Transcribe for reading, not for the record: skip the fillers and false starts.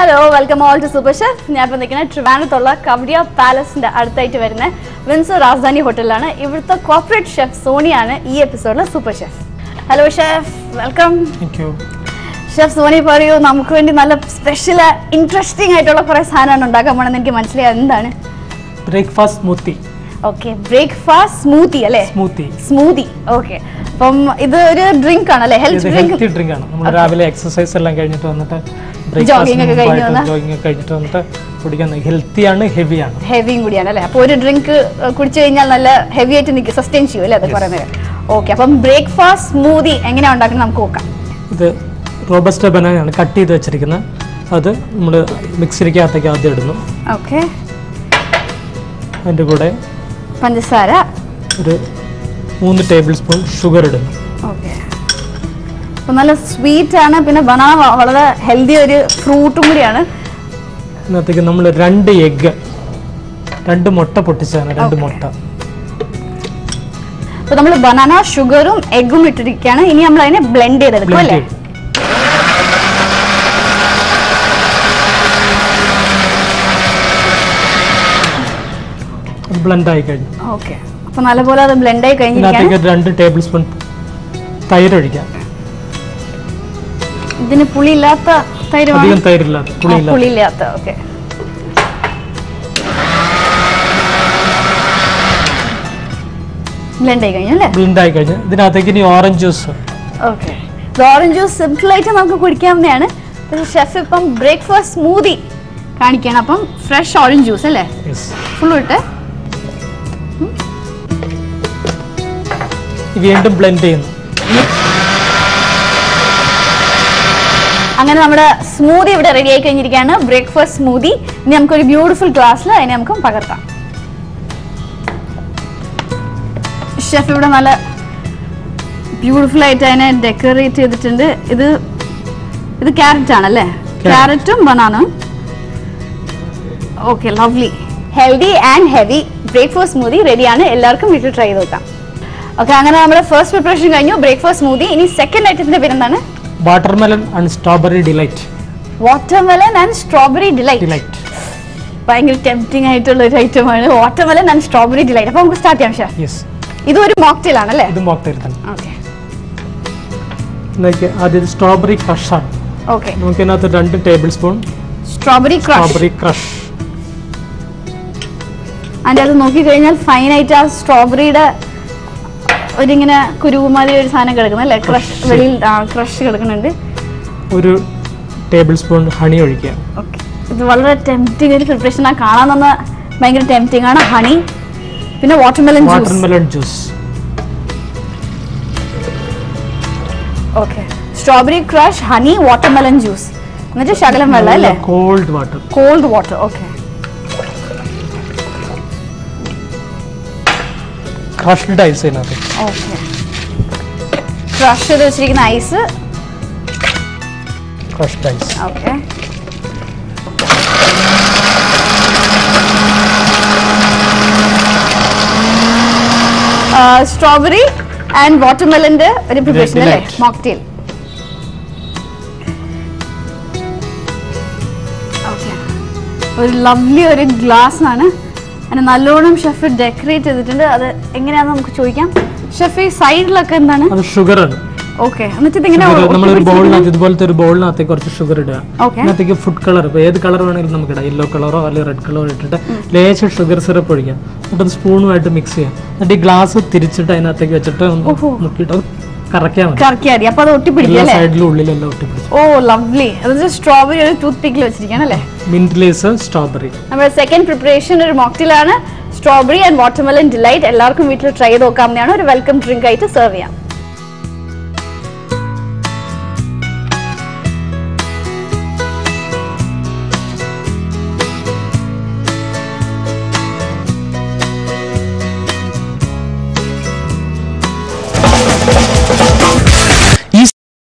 Hello, welcome all to Super Chef. I am in Trivandrum Kavriya Palace അടുത്തായിട്ട് വരുന്ന Windsor Rajdhani ഹോട്ടലിലാണ്. ഇവിടുത്തെ corporate chef സോണിയാണ് ഈ എപ്പിസോഡിലെ super chef. Hello chef, welcome. Thank you. Chef Soni പറയൂ, നമുക്ക് വേണ്ടി നല്ല സ്പെഷ്യൽ ഇൻട്രസ്റ്റിംഗ് ആയിട്ടുള്ള കുറേ സാധനമാണ് ഉണ്ടാക്കാൻ പോണെന്ന് എനിക്ക് മനസ്സിലായി. എന്താണ്? Breakfast smoothie. Okay, breakfast smoothie അല്ലേ? സ്മൂത്തി. ഓക്കെ, അപ്പം ഇത് ഒരു ഡ്രിങ്ക് ആണല്ലേ? ഹെൽത്ത് ഡ്രിങ്ക് ആണ്. നമ്മൾ രാവിലെ എക്സസൈസ് എല്ലാം കഴിഞ്ഞിട്ട് വന്നിട്ട് ജോഗിംഗ് ഒക്കെ കഴിഞ്ഞിട്ട് വന്നിട്ട് കുടിക്കുന്നത് ഹെൽത്തിയാണ്, ഹെവിയാണ്. ഹെവിയും കൂടിയാണ് അല്ലേ? അപ്പോൾ ഒരു ഡ്രിങ്ക് കുടിച്ചു കഴിഞ്ഞാൽ നല്ല ഹെവി ആയിട്ട് നിൽക്കും, സസ്റ്റെയിൻ ചെയ്യും അല്ലേ? അത് കുറേ നേരം. ഓക്കെ, അപ്പം ബ്രേക്ക്ഫാസ്റ്റ് സ്മൂത്തി എങ്ങനെയാണ് ഉണ്ടാക്കുന്നത് നമുക്ക് നോക്കാം. ഇത് റോബസ്റ്റ ബനാനയാണ് കട്ട് ചെയ്ത് വെച്ചിരിക്കുന്നത്. അത് നമ്മൾ മിക്സിക്കകത്തേക്ക് ആദ്യം ഇടുന്നു. ഓക്കെ, അതിൻ്റെ കൂടെ പഞ്ചസാര ഒരു 3 ടേബിൾ സ്പൂൺ ഷുഗർ ഇടുന്നു. ഓക്കെ, അപ്പോൾ നല്ല സ്വീറ്റ് ആണ്. പിന്നെ ബനാന വളരെ ഹെൽത്തി ഒരു ഫ്രൂട്ടും കൂടിയാണ്. ഇതിനകത്തേക്ക് നമ്മൾ 2 എഗ്ഗ്, 2 മുട്ട പൊട്ടിച്ചാണ്. 2 മുട്ട. അപ്പോൾ നമ്മൾ ബനാന ഷുഗറും എഗ്ഗും ഇട്ടിരിക്കുകയാണ്. ഇനി നമ്മൾ അതിനെ ബ്ലെൻഡ് ചെയ്തെടുക്കും അല്ലേ? ബ്ലെൻഡ് ആയി കഴിഞ്ഞു. ഓക്കെ, അപ്പോൾ നല്ലപോലെ അത് ബ്ലെൻഡ് ആയി കഴിഞ്ഞിരിക്കുകയാണ്. 2 ടേബിൾ സ്പൂൺ തൈര് ഒഴിക്കാം. ഇതിന് പുളിയില്ലാത്ത തൈര്, അധികം തൈരില്ലാത്ത, പുളിയില്ലാത്ത. ഓക്കെ, ബ്ലെൻഡ് ആയി കഴിഞ്ഞു അല്ലേ? ബ്ലെൻഡ് ആയി കഴിഞ്ഞു. ഇതിനകത്തേക്ക് ഇനി orange juice. Okay, orange juice simple ആയിട്ട് നമുക്ക് കുടിക്കാവുന്നതാണ്. പക്ഷേ ഷെഫ് ഇപ്പം ബ്രേക്ക്ഫാസ്റ്റ് സ്മൂത്തി കാണിക്കണം. അപ്പം ഫ്രഷ് ഓറഞ്ച് ജ്യൂസ് അല്ലേ? ഫുൾ ഇട്ട് വീണ്ടും ബ്ലെൻഡ് ചെയ്യുന്നു. അങ്ങനെ നമ്മുടെ സ്മൂത്തി ഇവിടെ റെഡി ആയി കഴിഞ്ഞിരിക്കുകയാണ്. Breakfast smoothie. ഇനി നമുക്കൊരു ബ്യൂട്ടിഫുൾ ഗ്ലാസ്സിൽ അതിനെ നമുക്ക് പകർത്താം. ഷെഫ് ഇവിടെ നല്ല ബ്യൂട്ടിഫുൾ ആയിട്ട് അതിനെ ഡെക്കറേറ്റ് ചെയ്തിട്ടുണ്ട്. ഇത് ക്യാരറ്റ് ആണല്ലേ? ക്യാരറ്റും ബനാനും. Okay, lovely. Healthy and heavy breakfast smoothie റെഡിയാണ്. എല്ലാവർക്കും വീട്ടിൽ ട്രൈ ചെയ്ത് നോക്കാം. ഓക്കെ, അങ്ങനെ നമ്മുടെ ഫസ്റ്റ് പ്രിപ്പറേഷൻ കഴിഞ്ഞു, ബ്രേക്ക്ഫാസ്റ്റ് സ്മൂത്തി. ഇനി സെക്കൻഡ് ഐറ്റത്തിന്റെ പേരെന്താണ്? Watermelon and strawberry delight. Watermelon and strawberry delight. ഭയങ്കര ടെംപ്റ്റിംഗ് ആയിട്ടുള്ള ഒരു ഐറ്റമാണ് വാട്ടർമെലൺ ആൻഡ് സ്ട്രോബെറി ഡിലൈറ്റ്. അപ്പോൾ നമുക്ക് സ്റ്റാർട്ട് ചെയ്യാം ഷെഫ്. യെസ്, ഇത് ഒരു മോക്ടെയിൽ ആണല്ലേ? ഇത് മോക്ടെയിൽ തന്നെ. ഓക്കെ, ആദ്യം സ്ട്രോബെറി ക്രഷ് ആണ്. ഓക്കെ, നമുക്ക് ഇതിനകത്ത് 2 ടേബിൾ സ്പൂൺ സ്ട്രോബെറി ക്രഷ്. അതിൻ്റെ അത് നോക്കിക്കഴിഞ്ഞാൽ ഫൈനായിട്ട് ആ സ്ട്രോബെറിയുടെ ഒരിങ്ങനെ കുരുമാതിരി ഒരു സാധനം കിടക്കുന്നത് അല്ലേ? ക്രഷ് വെളിയിൽ ക്രഷ് കിടക്കുന്നുണ്ട്. 1 ടേബിൾ സ്പൂൺ ഹണി ഒഴിക്കുക. ഓക്കെ, ഇത് വളരെ ടെംപ്റ്റിംഗ് ഒരു പ്രിപ്പറേഷൻ ആണ്. കാണാൻ തന്നെ ഭയങ്കര ടെംപ്റ്റിംഗ് ആണ്. ഹണി, പിന്നെ watermelon juice. Okay, strawberry crush, honey, watermelon juice. എന്നിട്ട് ശകലം വെള്ളം അല്ലേ? Cold water. Okay, crushed ice ഇതിനകത്ത്. ഓക്കെ, ക്രഷ് ചെയ്ത് വെച്ചിരിക്കുന്ന ice. Crushed ice. Okay, strawberry and വാട്ടർമെലന്റെ ഒരു പ്രിപ്പറേഷൻ അല്ലേ? മോക്ടെയിൽ. ഓക്കെ, ഒരു ലവ്ലി ഒരു ഗ്ലാസ് ആണ്. അതിന് നല്ലോണം ഷെഫ് ഡെക്കറേറ്റ് ചെയ്തിട്ടുണ്ട്. അത് എങ്ങനെയാണെന്ന് നമുക്ക് ചോദിക്കാം. ഷെഫ്, ഈ സൈഡിലൊക്കെ എന്താണ്? ഷുഗർ ആണ്. ഓക്കെ, എന്നിട്ട് ഇതിങ്ങനെ നമ്മളൊരു ബൗളിനകത്ത്, ഇതുപോലത്തെ ഒരു ബൗളിനകത്തേക്ക് കുറച്ച് ഷുഗർ ഇടുക. അതിനകത്തേക്ക് ഫുഡ് കളർ, ഇപ്പോൾ ഏത് കളർ വേണമെങ്കിലും നമുക്ക് ഇടാം. യെല്ലോ കളറോ അല്ലെങ്കിൽ റെഡ് കളറോ ഇട്ടിട്ട് ലേശം ഷുഗർ സിറപ്പ് ഒഴിക്കാം. എന്നിട്ട് സ്പൂണുമായിട്ട് മിക്സ് ചെയ്യാം. എന്നിട്ട് ഈ ഗ്ലാസ് തിരിച്ചിട്ട് അതിനകത്തേക്ക് വെച്ചിട്ട് മുക്കിയിട്ട് കറക്കിയാൽ മതി. അപ്പോൾ അത് ഒട്ടിപ്പിടിക്കും. സൈഡിലും ഉള്ളിലെല്ലാം ഒട്ടിപ്പിടിക്കും. Oh, lovely. അതായത് സ്ട്രോബെറി ഒരു ടൂത്ത് പിക്കിൽ വെച്ചിരിക്കുകയാണ് അല്ലേ? Mint lace strawberry. നമ്മുടെ സെക്കൻഡ് പ്രിപ്പറേഷൻ ഒരു മോക്ടെയിലാണ്. Strawberry and watermelon delight. എല്ലാവർക്കും വീട്ടിൽ ട്രൈ ചെയ്ത് നോക്കാവുന്നതാണ്. ഒരു വെൽക്കം ഡ്രിങ്ക് ആയിട്ട് സെർവ് ചെയ്യാം.